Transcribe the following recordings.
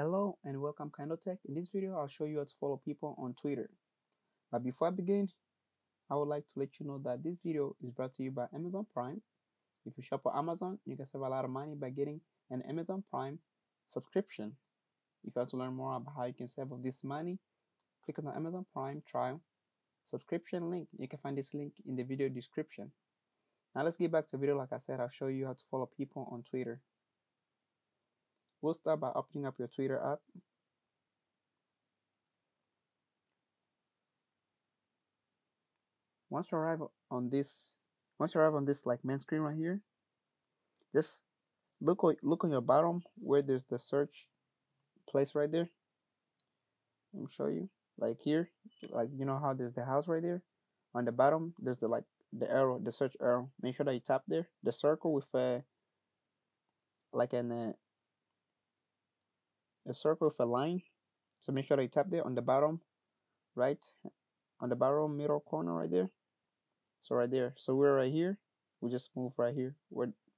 Hello and welcome KahindoTech. In this video, I'll show you how to follow people on Twitter. But before I begin, I would like to let you know that this video is brought to you by Amazon Prime. If you shop on Amazon, you can save a lot of money by getting an Amazon Prime subscription. If you want to learn more about how you can save all this money, click on the Amazon Prime trial subscription link. You can find this link in the video description. Now let's get back to the video. Like I said, I'll show you how to follow people on Twitter. We'll start by opening up your Twitter app. Once you arrive on this like main screen right here, just look on your bottom where there's the search place right there. Let me show you. Like here, like you know how there's the house right there. On the bottom, there's the arrow, the search arrow. Make sure that you tap there. The circle with a circle with a line. So make sure that you tap there on the bottom right, on the bottom middle corner right there. So right there. So we're right here. We just move right here.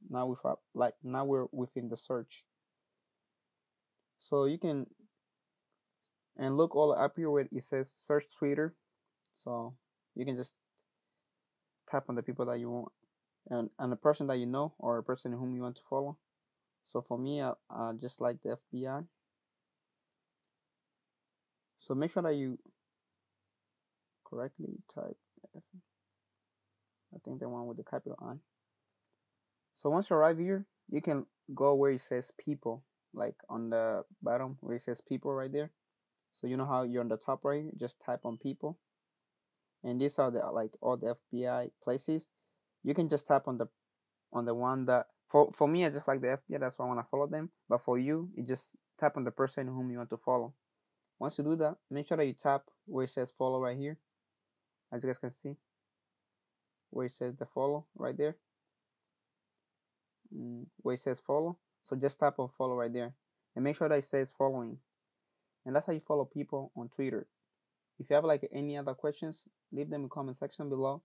Now we're within the search. So you can look all up here where it says search Twitter. So you can just tap on the people that you want and the person that you know or a person whom you want to follow. So for me, I just like the FBI. So make sure that you correctly type F. I think the one with the capital I. So once you arrive here, you can go where it says people, like on the bottom where it says people right there. So you know how you're on the top right here, just type on people. And these are the all the FBI places. You can just tap on the one that for me I just like the FBI, that's why I want to follow them. But for you, you just tap on the person whom you want to follow. Once you do that, make sure that you tap where it says follow right here. As you guys can see, where it says the follow right there. Where it says follow. So just tap on follow right there. And make sure that it says following. And that's how you follow people on Twitter. If you have any other questions, leave them in the comment section below.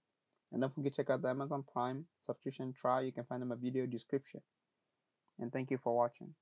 And don't forget to check out the Amazon Prime subscription trial. You can find them in the video description. And thank you for watching.